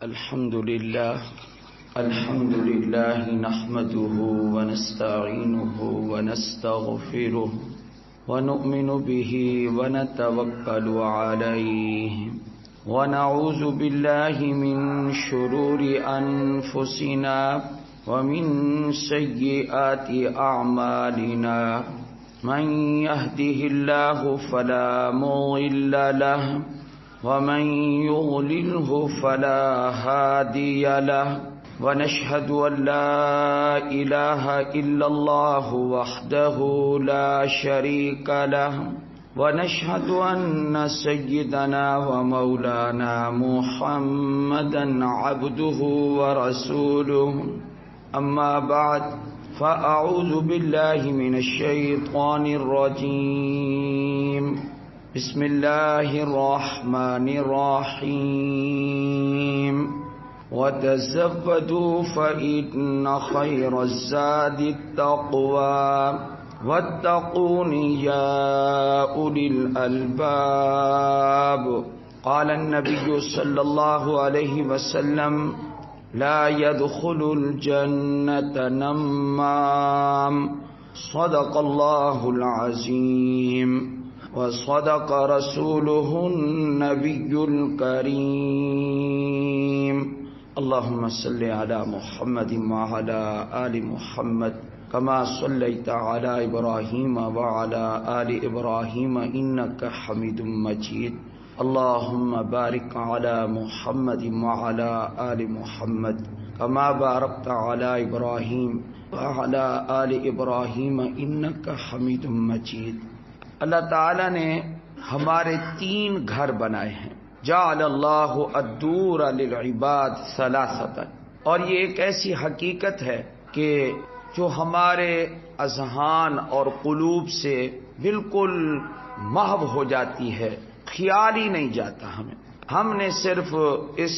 الحمد لله نحمده ونستعينه ونستغفره ونؤمن به ونتوكل عليه ونعوذ بالله من شرور أنفسنا ومن سيئات أعمالنا من يهده الله فلا مضل له ومن يضلله فلا هادي له ونشهد أن لا إله إلا الله وحده لا شريك له ونشهد أن سيدنا ومولانا محمدا عبده ورسوله أما بعد فأعوذ بالله من الشيطان الرجيم بسم الله الرحمن الرحيم وتزودوا فإن خير الزاد التقوى واتقون يا أولي الألباب قال النبي صلى الله عليه وسلم لا يدخل الجنة نمام صدق الله العظيم وصدق رسوله النبي الكريم اللهم صل على محمد وعلى آل محمد كما صليت على إبراهيم وعلى آل إبراهيم إنك حميد مجيد اللهم بارك على محمد وعلى آل محمد كما باركت على إبراهيم وعلى آل إبراهيم إنك حميد مجيد اللہ تعالیٰ نے ہمارے 3 گھر بنائے ہیں. جعل اللہ الدور للعباد ثلاثۃ، اور یہ ایک ایسی حقیقت ہے کہ جو ہمارے اذہان اور قلوب سے بالکل محو ہو جاتی ہے، خیال ہی نہیں جاتا ہمیں. ہم نے صرف اس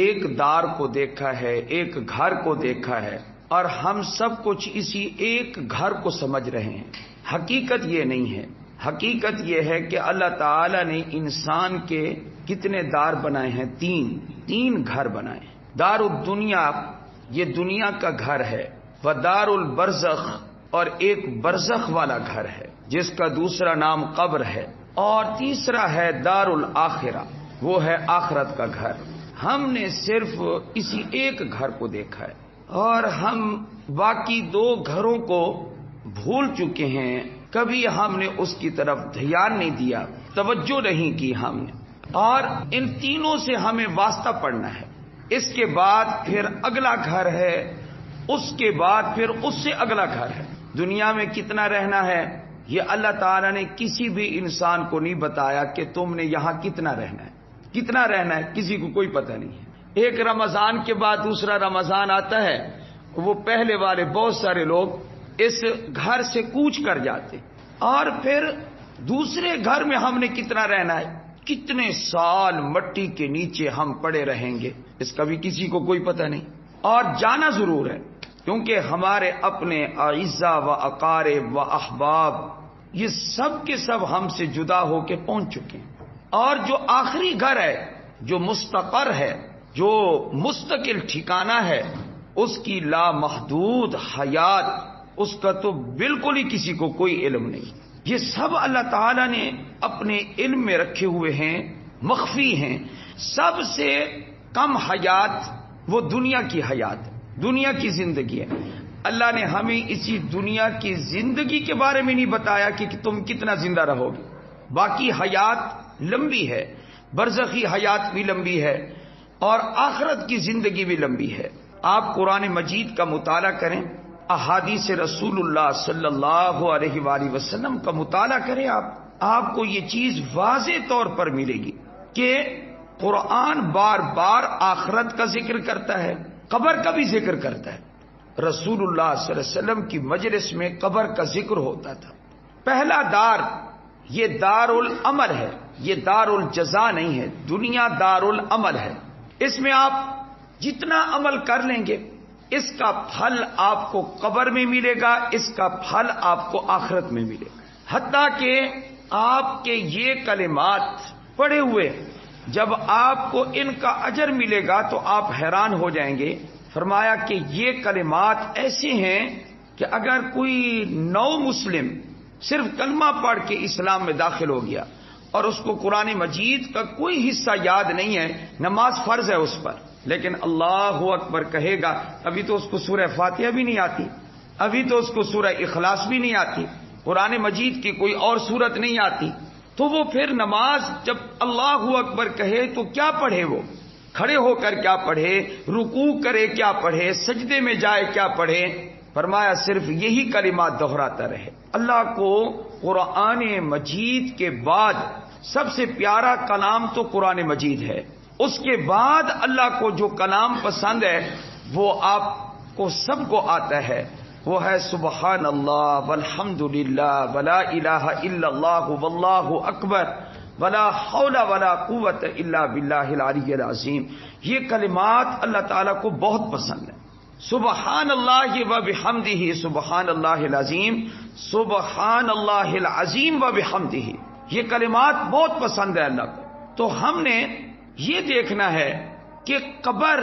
ایک دار کو دیکھا ہے، ایک گھر کو دیکھا ہے، اور ہم سب کچھ اسی ایک گھر کو سمجھ رہے ہیں. حقیقت یہ نہیں ہے. حقیقت یہ ہے کہ اللہ تعالی نے انسان کے کتنے دار بنائے ہیں؟ 3 گھر بنائے ہیں. دار الدنیا، یہ دنیا کا گھر ہے، ودار البرزخ، اور ایک برزخ والا گھر ہے جس کا دوسرا نام قبر ہے، اور تیسرا ہے دار الآخرہ، وہ ہے آخرت کا گھر. ہم نے صرف اسی ایک گھر کو دیکھا ہے، اور ہم باقی 2 گھروں کو بھول چکے ہیں. کبھی ہم نے اس کی طرف دھیان نہیں دیا، توجہ نہیں کی ہم نے. اور ان تینوں سے ہمیں واسطہ پڑنا ہے. اس کے بعد پھر اگلا گھر ہے، اس کے بعد پھر اس سے اگلا گھر ہے. دنیا میں کتنا رہنا ہے یہ اللہ تعالیٰ نے کسی بھی انسان کو نہیں بتایا کہ تم نے یہاں کتنا رہنا ہے. کتنا رہنا ہے کسی کو کوئی پتہ نہیں ہے. ایک رمضان کے بعد دوسرا رمضان آتا ہے، وہ پہلے والے بہت سارے لوگ اس گھر سے کوچ کر جاتے، اور پھر دوسرے گھر میں ہم نے کتنا رہنا ہے، کتنے سال مٹی کے نیچے ہم پڑے رہیں گے، اس کا بھی کسی کو کوئی پتہ نہیں. اور جانا ضرور ہے، کیونکہ ہمارے اپنے اعزا و اقارب و احباب یہ سب کے سب ہم سے جدا ہو کے پہنچ چکے ہیں. اور جو آخری گھر ہے، جو مستقر ہے، جو مستقل ٹھکانہ ہے، اس کی لامحدود حیات، اس کا تو بالکل ہی کسی کو کوئی علم نہیں. یہ سب اللہ تعالیٰ نے اپنے علم میں رکھے ہوئے ہیں، مخفی ہیں. سب سے کم حیات وہ دنیا کی حیات، دنیا کی زندگی ہے. اللہ نے ہمیں اسی دنیا کی زندگی کے بارے میں نہیں بتایا کہ تم کتنا زندہ رہو گے. باقی حیات لمبی ہے، برزخی حیات بھی لمبی ہے، اور آخرت کی زندگی بھی لمبی ہے. آپ قرآن مجید کا مطالعہ کریں، احادیث رسول اللہ صلی اللہ علیہ وآلہ وسلم کا مطالعہ کریں، آپ کو یہ چیز واضح طور پر ملے گی کہ قرآن بار بار آخرت کا ذکر کرتا ہے، قبر کا بھی ذکر کرتا ہے. رسول اللہ صلی اللہ علیہ وسلم کی مجلس میں قبر کا ذکر ہوتا تھا. پہلا دار یہ دار العمل ہے، یہ دار الجزا نہیں ہے. دنیا دار العمل ہے. اس میں آپ جتنا عمل کر لیں گے اس کا پھل آپ کو قبر میں ملے گا، اس کا پھل آپ کو آخرت میں ملے گا. حتیٰ کہ آپ کے یہ کلمات پڑھے ہوئے جب آپ کو ان کا اجر ملے گا تو آپ حیران ہو جائیں گے۔ فرمایا کہ یہ کلمات ایسے ہیں کہ اگر کوئی نو مسلم صرف کلمہ پڑھ کے اسلام میں داخل ہو گیا اور اس کو قرآن مجید کا کوئی حصہ یاد نہیں ہے، نماز فرض ہے اس پر، لیکن اللہ اکبر کہے گا، ابھی تو اس کو سورہ فاتحہ بھی نہیں آتی، ابھی تو اس کو سورہ اخلاص بھی نہیں آتی، قرآن مجید کی کوئی اور سورت نہیں آتی، تو وہ پھر نماز جب اللہ اکبر کہے تو کیا پڑھے؟ وہ کھڑے ہو کر کیا پڑھے، رکوع کرے کیا پڑھے، سجدے میں جائے کیا پڑھے؟ فرمایا صرف یہی کلمات دہراتا رہے۔ اللہ کو قرآن مجید کے بعد سب سے پیارا کلام تو قرآن مجید ہے، اس کے بعد اللہ کو جو کلام پسند ہے وہ آپ کو سب کو آتا ہے، وہ ہے سبحان اللہ والحمد للہ ولا الہ الا اللہ واللہ اکبر ولا حول ولا قوت الا باللہ العلی العظیم۔ یہ کلمات اللہ تعالیٰ کو بہت پسند ہے۔ سبحان اللہ و بحمدہ، سبحان اللہ العظیم، سبحان اللہ العظیم و بحمدہ، یہ کلمات بہت پسند ہے اللہ کو۔ تو ہم نے یہ دیکھنا ہے کہ قبر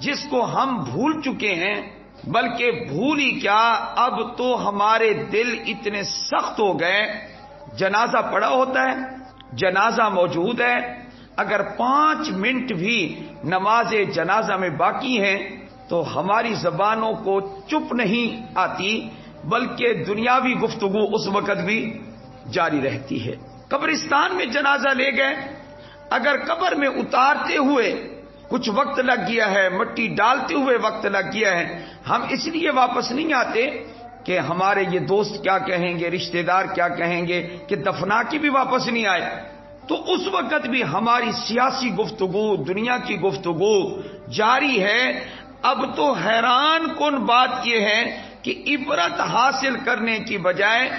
جس کو ہم بھول چکے ہیں، بلکہ بھول ہی کیا، اب تو ہمارے دل اتنے سخت ہو گئے، جنازہ پڑا ہوتا ہے، جنازہ موجود ہے، اگر 5 منٹ بھی نماز جنازہ میں باقی ہیں تو ہماری زبانوں کو چپ نہیں آتی، بلکہ دنیاوی گفتگو اس وقت بھی جاری رہتی ہے۔ قبرستان میں جنازہ لے گئے، اگر قبر میں اتارتے ہوئے کچھ وقت لگ گیا ہے، مٹی ڈالتے ہوئے وقت لگ گیا ہے، ہم اس لیے واپس نہیں آتے کہ ہمارے یہ دوست کیا کہیں گے، رشتہ دار کیا کہیں گے، کہ دفنا کے بھی واپس نہیں آئے، تو اس وقت بھی ہماری سیاسی گفتگو، دنیا کی گفتگو جاری ہے۔ اب تو حیران کن بات یہ ہے کہ عبرت حاصل کرنے کی بجائے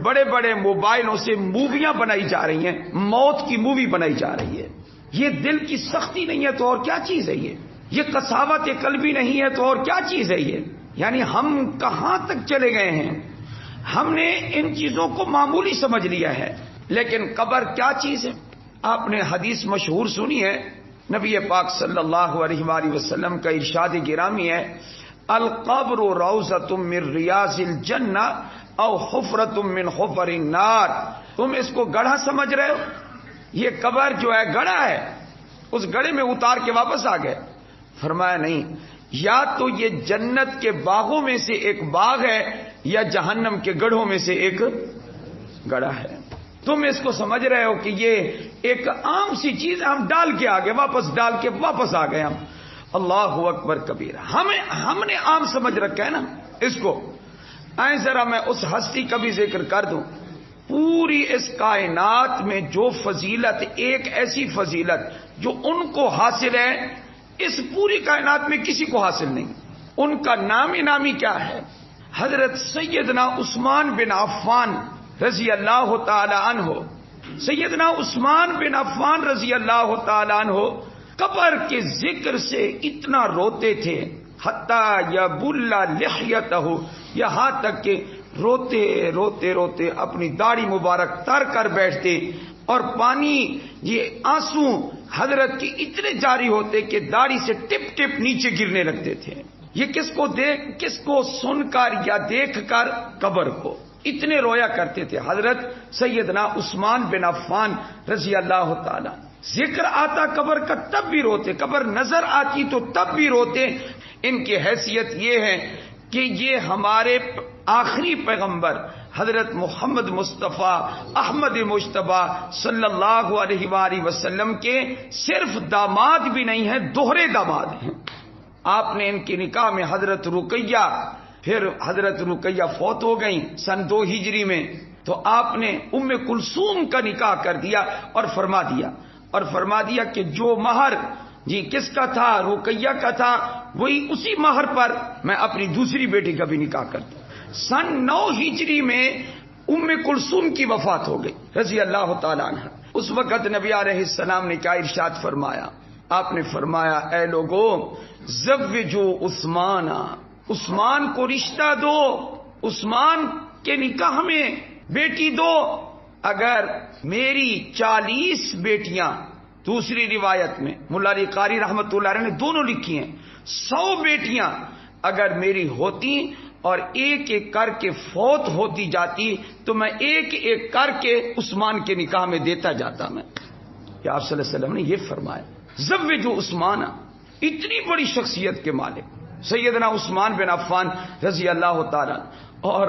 بڑے بڑے موبائلوں سے موویاں بنائی جا رہی ہیں، موت کی مووی بنائی جا رہی ہے۔ یہ دل کی سختی نہیں ہے تو اور کیا چیز ہے؟ یہ قساوت قلبی نہیں ہے تو اور کیا چیز ہے؟ یہ یعنی ہم کہاں تک چلے گئے ہیں؟ ہم نے ان چیزوں کو معمولی سمجھ لیا ہے، لیکن قبر کیا چیز ہے؟ آپ نے حدیث مشہور سنی ہے، نبی پاک صلی اللہ علیہ وآلہ وسلم کا ارشاد گرامی ہے، القبر روضۃ من ریاض الجنہ او حفرۃ من حفر النار۔ تم اس کو گڑھا سمجھ رہے ہو؟ یہ قبر جو ہے گڑھا ہے، اس گڑھے میں اتار کے واپس آ گئے۔ فرمایا نہیں، یا تو یہ جنت کے باغوں میں سے ایک باغ ہے یا جہنم کے گڑھوں میں سے ایک گڑھا ہے۔ تم اس کو سمجھ رہے ہو کہ یہ ایک عام سی چیز ہے، ہم ڈال کے آگے واپس ڈال کے واپس آ گئے ہم۔ اللہ اکبر کبیرہ، ہم نے عام سمجھ رکھا ہے نا اس کو۔ آئیں ذرا میں اس ہستی کا بھی ذکر کر دوں، پوری اس کائنات میں جو فضیلت، ایک ایسی فضیلت جو ان کو حاصل ہے، اس پوری کائنات میں کسی کو حاصل نہیں۔ ان کا نام نامی کیا ہے؟ حضرت سیدنا عثمان بن عفان رضی اللہ تعالی عنہ۔ سیدنا عثمان بن عفان رضی اللہ تعالی عنہ قبر کے ذکر سے اتنا روتے تھے، حتی یبل لحیتہ، یہاں تک کہ روتے روتے روتے اپنی داڑھی مبارک تر کر بیٹھتے، اور پانی، یہ آنسو حضرت کی اتنے جاری ہوتے کہ داڑھی سے ٹپ ٹپ نیچے گرنے لگتے تھے۔ یہ کس کو سن کر یا دیکھ کر؟ قبر کو۔ اتنے رویا کرتے تھے حضرت سیدنا عثمان بن عفان رضی اللہ تعالی۔ ذکر آتا قبر کا تب بھی روتے، قبر نظر آتی تو تب بھی روتے۔ ان کی حیثیت یہ ہے کہ یہ ہمارے آخری پیغمبر حضرت محمد مصطفیٰ احمد مجتبی صلی اللہ علیہ وآلہ وسلم کے صرف داماد بھی نہیں ہیں، دوہرے داماد ہیں۔ آپ نے ان کے نکاح میں حضرت رقیہ، پھر حضرت رقیہ فوت ہو گئیں سن 2 ہجری میں، تو آپ نے ام کلثوم کا نکاح کر دیا اور فرما دیا کہ جو مہر کس کا تھا؟ رقیہ کا تھا، وہی اسی مہر پر میں اپنی دوسری بیٹی کا بھی نکاح کرتا۔ سن 9 ہجری میں ام کلثوم کی وفات ہو گئی رضی اللہ تعالیٰ عنہ۔ اس وقت نبی علیہ السلام نے کیا ارشاد فرمایا؟ آپ نے فرمایا، اے لوگو زوجوا عثمان، عثمان کو رشتہ دو، عثمان کے نکاح میں بیٹی دو۔ اگر میری 40 بیٹیاں دوسری روایت میں ملا علی قاری رحمت اللہ علیہ نے دونوں لکھی ہیں 100 بیٹیاں اگر میری ہوتی اور ایک ایک کر کے فوت ہوتی جاتی تو میں ایک ایک کر کے عثمان کے نکاح میں دیتا جاتا میں. کہ آپ صلی اللہ علیہ وسلم نے یہ فرمایا. زوج عثمان، اتنی بڑی شخصیت کے مالک سیدنا عثمان بن عفان رضی اللہ تعالیٰ. اور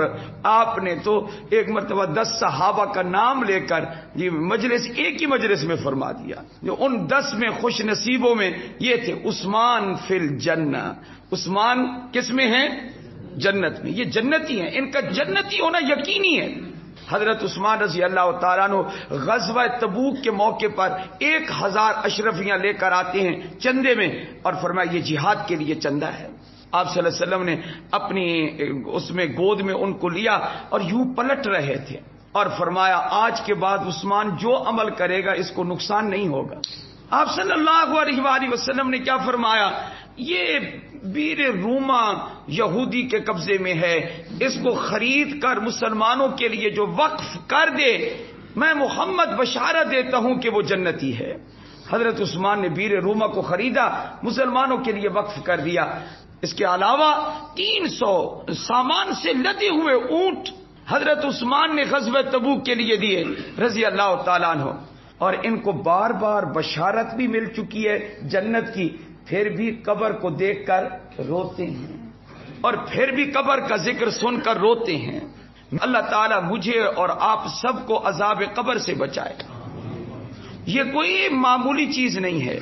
آپ نے تو ایک مرتبہ 10 صحابہ کا نام لے کر یہ مجلس ایک ہی مجلس میں فرما دیا. جو ان 10 میں خوش نصیبوں میں یہ تھے عثمان فی الجنہ. عثمان کس میں ہیں؟ جنت میں. یہ جنتی ہیں، ان کا جنتی ہونا یقینی ہے. حضرت عثمان رضی اللہ تعالیٰ عنہ غزوہ تبوک کے موقع پر 1000 اشرفیاں لے کر آتے ہیں چندے میں اور فرمایا یہ جہاد کے لیے چندہ ہے. آپ صلی اللہ علیہ وسلم نے اپنی اس میں گود میں ان کو لیا اور یوں پلٹ رہے تھے اور فرمایا آج کے بعد عثمان جو عمل کرے گا اس کو نقصان نہیں ہوگا. آپ صلی اللہ علیہ وآلہ وسلم نے کیا فرمایا؟ یہ بیر روما یہودی کے قبضے میں ہے، اس کو خرید کر مسلمانوں کے لیے جو وقف کر دے میں محمد بشارت دیتا ہوں کہ وہ جنتی ہے. حضرت عثمان نے بیر روما کو خریدا، مسلمانوں کے لیے وقف کر دیا. اس کے علاوہ 300 سامان سے لدے ہوئے اونٹ حضرت عثمان نے غزوہ تبوک کے لیے دیے رضی اللہ تعالیٰ عنہ. اور ان کو بار بار بشارت بھی مل چکی ہے جنت کی، پھر بھی قبر کو دیکھ کر روتے ہیں اور پھر بھی قبر کا ذکر سن کر روتے ہیں. اللہ تعالیٰ مجھے اور آپ سب کو عذاب قبر سے بچائے. یہ کوئی معمولی چیز نہیں ہے.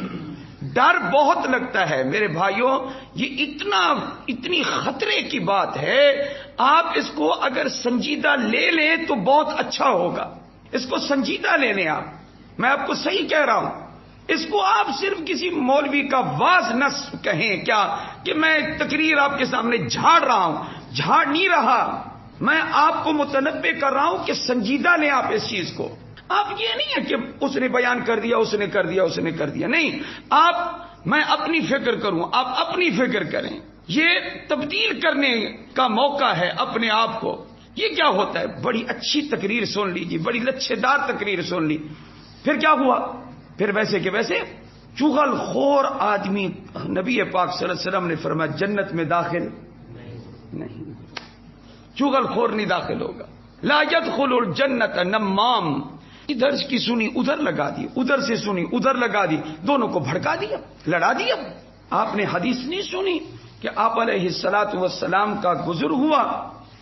ڈر بہت لگتا ہے میرے بھائیوں، یہ اتنی خطرے کی بات ہے. آپ اس کو اگر سنجیدہ لے لیں تو بہت اچھا ہوگا. اس کو سنجیدہ لے لیں آپ. میں آپ کو صحیح کہہ رہا ہوں. اس کو آپ صرف کسی مولوی کا واز نہ کہیں کیا کہ میں تقریر آپ کے سامنے جھاڑ رہا ہوں. جھاڑ نہیں رہا، میں آپ کو متنبہ کر رہا ہوں کہ سنجیدہ لیں آپ اس چیز کو. آپ یہ نہیں ہے کہ اس نے بیان کر دیا، اس نے کر دیا، اس نے کر دیا. نہیں، میں اپنی فکر کروں، آپ اپنی فکر کریں. یہ تبدیل کرنے کا موقع ہے اپنے آپ کو. یہ کیا ہوتا ہے؟ بڑی اچھی تقریر سن لیجیے، بڑی لچھے دار تقریر سن لی، پھر کیا ہوا؟ پھر ویسے کہ ویسے چغل خور آدمی نبی پاک صلی اللہ علیہ وسلم نے فرمایا جنت میں داخل نہیں. چغل خور نہیں داخل ہوگا. لا يدخل الجنت نمام. ادھر کی سنی ادھر لگا دی، ادھر سے سنی ادھر لگا دی، دونوں کو بھڑکا دیا، لڑا دیا. آپ نے حدیث نہیں سنی کہ آپ علیہ الصلوۃ والسلام کا گزر ہوا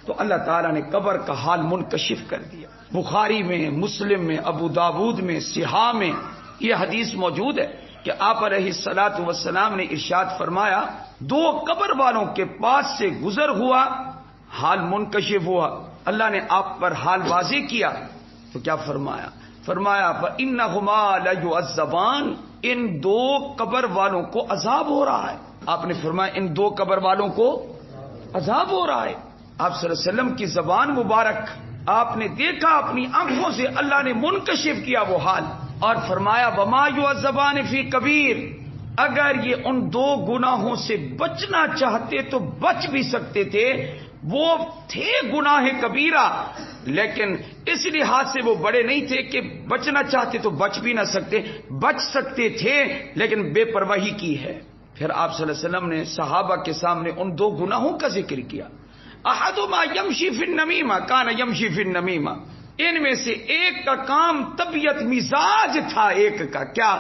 تو اللہ تعالیٰ نے قبر کا حال منکشف کر دیا. بخاری میں، مسلم میں، ابو داود میں، صحاح میں یہ حدیث موجود ہے کہ آپ علیہ الصلوۃ والسلام نے ارشاد فرمایا 2 قبر والوں کے پاس سے گزر ہوا، حال منکشف ہوا. اللہ نے آپ پر حال واضح کیا تو کیا فرمایا؟ فَإِنَّهُمَا لَيُعَذَّبَانِ. ان 2 قبر والوں کو عذاب ہو رہا ہے. آپ نے فرمایا ان 2 قبر والوں کو عذاب ہو رہا ہے. آپ صلی اللہ علیہ وسلم کی زبان مبارک آپ نے دیکھا اپنی آنکھوں سے، اللہ نے منکشف کیا وہ حال اور فرمایا وَمَا يُعَذَّبَانِ فِي كَبِيرٍ. اگر یہ ان 2 گناہوں سے بچنا چاہتے تو بچ بھی سکتے تھے. وہ تھے گناہ کبیرہ لیکن اس لحاظ سے وہ بڑے نہیں تھے کہ بچنا چاہتے تو بچ بھی نہ سکتے. بچ سکتے تھے لیکن بے پرواہی کی ہے. پھر آپ صلی اللہ علیہ وسلم نے صحابہ کے سامنے ان 2 گناہوں کا ذکر کیا. احدما یمشی فی النمیمہ کان یمشی فی النمیمہ. ان میں سے ایک کا کام طبیعت مزاج تھا، ایک کا کیا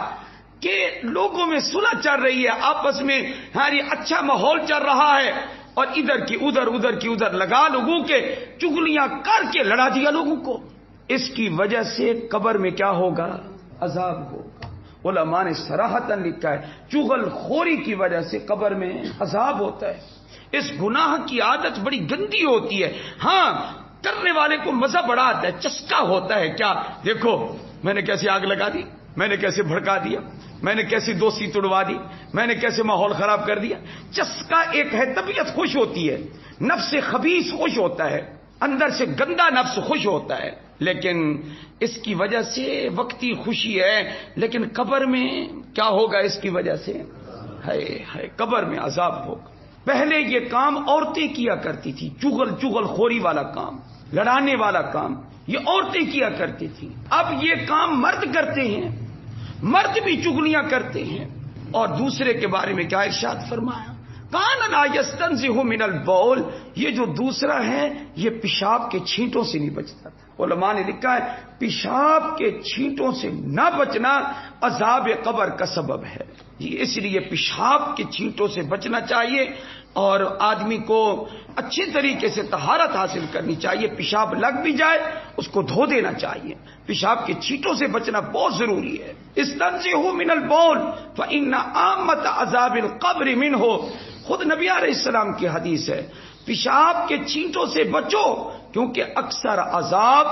کہ لوگوں میں صلح چل رہی ہے، آپس میں اچھا ماحول چل رہا ہے اور ادھر کی ادھر، ادھر کی ادھر لگا لوگوں کے چگلیاں کر کے لڑا دیا لوگوں کو. اس کی وجہ سے قبر میں کیا ہوگا؟ عذاب ہوگا. علماء نے صراحتاً لکھا ہے چغل خوری کی وجہ سے قبر میں عذاب ہوتا ہے. اس گناہ کی عادت بڑی گندی ہوتی ہے. ہاں کرنے والے کو مزہ بڑا آتا ہے، چسکا ہوتا ہے. کیا دیکھو میں نے کیسے آگ لگا دی، میں نے کیسے بھڑکا دیا، میں نے کیسی دوستی توڑوا دی، میں نے کیسے ماحول خراب کر دیا. چسکا ایک ہے، طبیعت خوش ہوتی ہے، نفس خبیث خوش ہوتا ہے، اندر سے گندا نفس خوش ہوتا ہے. لیکن اس کی وجہ سے وقتی خوشی ہے، لیکن قبر میں کیا ہوگا؟ اس کی وجہ سے ہے قبر میں عذاب ہوگا. پہلے یہ کام عورتیں کیا کرتی تھی، چغل خوری والا کام، لڑانے والا کام یہ عورتیں کیا کرتی تھی. اب یہ کام مرد کرتے ہیں. مرد بھی چغلیاں کرتے ہیں. اور دوسرے کے بارے میں کیا ارشاد فرمایا؟ کان لا یستنزہ من البول، یہ جو دوسرا ہے یہ پیشاب کے چھینٹوں سے نہیں بچتا تھا. علماء نے لکھا ہے پیشاب کے چھینٹوں سے نہ بچنا عذاب قبر کا سبب ہے. اس لیے پیشاب کے چھینٹوں سے بچنا چاہیے اور آدمی کو اچھے طریقے سے طہارت حاصل کرنی چاہیے. پیشاب لگ بھی جائے اس کو دھو دینا چاہیے. پیشاب کے چھینٹوں سے بچنا بہت ضروری ہے. استنزہوا من البول فإن عامۃ عذاب القبر منہ، خود نبی علیہ السلام کی حدیث ہے پیشاب کے چھینٹوں سے بچو کیونکہ اکثر عذاب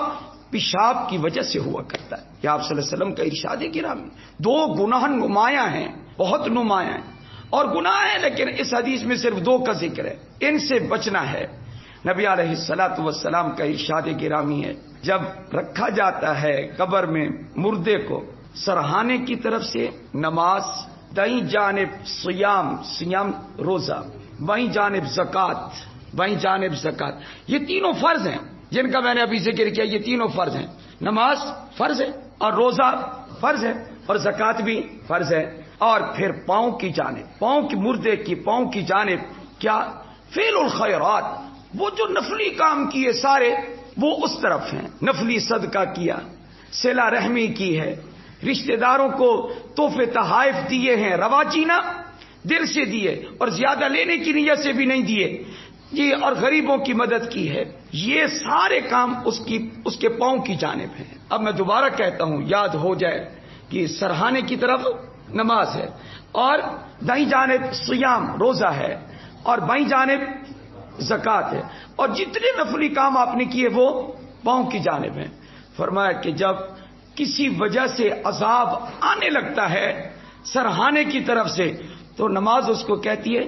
پیشاب کی وجہ سے ہوا کرتا ہے. یہ آپ صلی اللہ علیہ وسلم کا ارشاد گرامی. دو گناہ نمایاں ہیں، بہت نمایاں ہیں اور گناہ ہیں، لیکن اس حدیث میں صرف دو کا ذکر ہے. ان سے بچنا ہے. نبی علیہ الصلوۃ والسلام کا ارشاد گرامی ہے جب رکھا جاتا ہے قبر میں مردے کو، سرہانے کی طرف سے نماز، دائیں جانب سیام روزہ، بائیں جانب زکوٰۃ، بائیں جانب زکوٰۃ. یہ تینوں فرض ہیں جن کا میں نے ابھی ذکر کیا. یہ تینوں فرض ہیں. نماز فرض ہے اور روزہ فرض ہے اور زکوٰۃ بھی فرض ہے. اور پھر پاؤں کی جانب، پاؤں کی مردے کی پاؤں کی جانب کیا؟ فعل الخیرات، وہ جو نفلی کام کیے سارے وہ اس طرف ہیں. نفلی صدقہ کیا، صلہ رحمی کی ہے، رشتہ داروں کو تحفے تحائف دیے ہیں، رواجینہ دل سے دیے اور زیادہ لینے کی نیت سے بھی نہیں دیے جی، اور غریبوں کی مدد کی ہے. یہ سارے کام اس کے پاؤں کی جانب ہیں. اب میں دوبارہ کہتا ہوں یاد ہو جائے کہ سرہانے کی طرف نماز ہے اور دائیں جانب صیام روزہ ہے اور بائیں جانب زکوٰۃ ہے اور جتنے نفلی کام آپ نے کیے وہ پاؤں کی جانب ہیں. فرمایا کہ جب کسی وجہ سے عذاب آنے لگتا ہے سرہانے کی طرف سے تو نماز اس کو کہتی ہے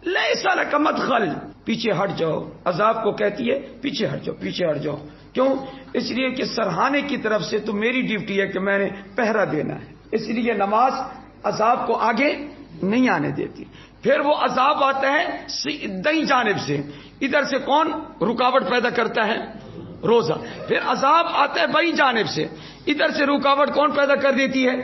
لیس لک مدخل، پیچھے ہٹ جاؤ. عذاب کو کہتی ہے پیچھے ہٹ جاؤ، پیچھے ہٹ جاؤ. کیوں؟ اس لیے کہ سرہانے کی طرف سے تو میری ڈیوٹی ہے کہ میں نے پہرا دینا ہے. اس لیے نماز عذاب کو آگے نہیں آنے دیتی. پھر وہ عذاب آتا ہے دائیں جانب سے. ادھر سے کون رکاوٹ پیدا کرتا ہے؟ روزہ. پھر عذاب آتا ہے بائیں جانب سے. ادھر سے رکاوٹ کون پیدا کر دیتی ہے؟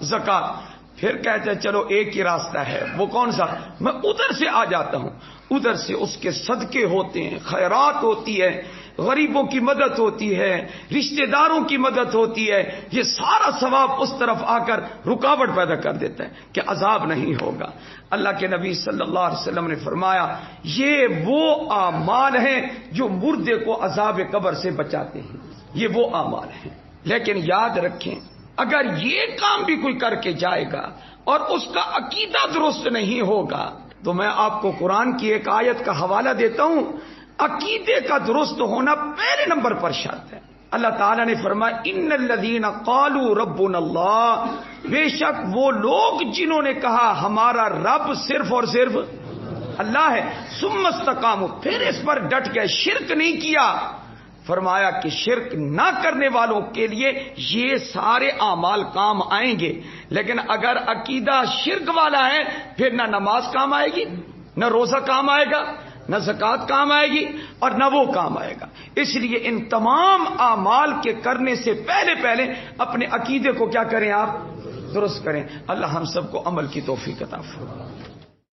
زکوٰۃ. پھر کہتے ہیں چلو ایک ہی راستہ ہے، وہ کون سا؟ میں ادھر سے آ جاتا ہوں. ادھر سے اس کے صدقے ہوتے ہیں، خیرات ہوتی ہے، غریبوں کی مدد ہوتی ہے، رشتہ داروں کی مدد ہوتی ہے. یہ سارا ثواب اس طرف آ کر رکاوٹ پیدا کر دیتا ہے کہ عذاب نہیں ہوگا. اللہ کے نبی صلی اللہ علیہ وسلم نے فرمایا یہ وہ اعمال ہیں جو مردے کو عذاب قبر سے بچاتے ہیں. یہ وہ اعمال ہیں. لیکن یاد رکھیں اگر یہ کام بھی کوئی کر کے جائے گا اور اس کا عقیدہ درست نہیں ہوگا تو میں آپ کو قرآن کی ایک آیت کا حوالہ دیتا ہوں. عقیدے کا درست ہونا پہلے نمبر پر شرط ہے. اللہ تعالیٰ نے فرمایا ان الذین قالوا ربنا اللہ، بے شک وہ لوگ جنہوں نے کہا ہمارا رب صرف اور صرف اللہ ہے، ثم استقاموا، پھر اس پر ڈٹ گئے، شرک نہیں کیا. فرمایا کہ شرک نہ کرنے والوں کے لیے یہ سارے اعمال کام آئیں گے. لیکن اگر عقیدہ شرک والا ہے پھر نہ نماز کام آئے گی، نہ روزہ کام آئے گا، نہ زکوٰۃ کام آئے گی اور نہ وہ کام آئے گا. اس لیے ان تمام اعمال کے کرنے سے پہلے اپنے عقیدے کو کیا کریں؟ آپ درست کریں. اللہ ہم سب کو عمل کی توفیق عطا فرمائے.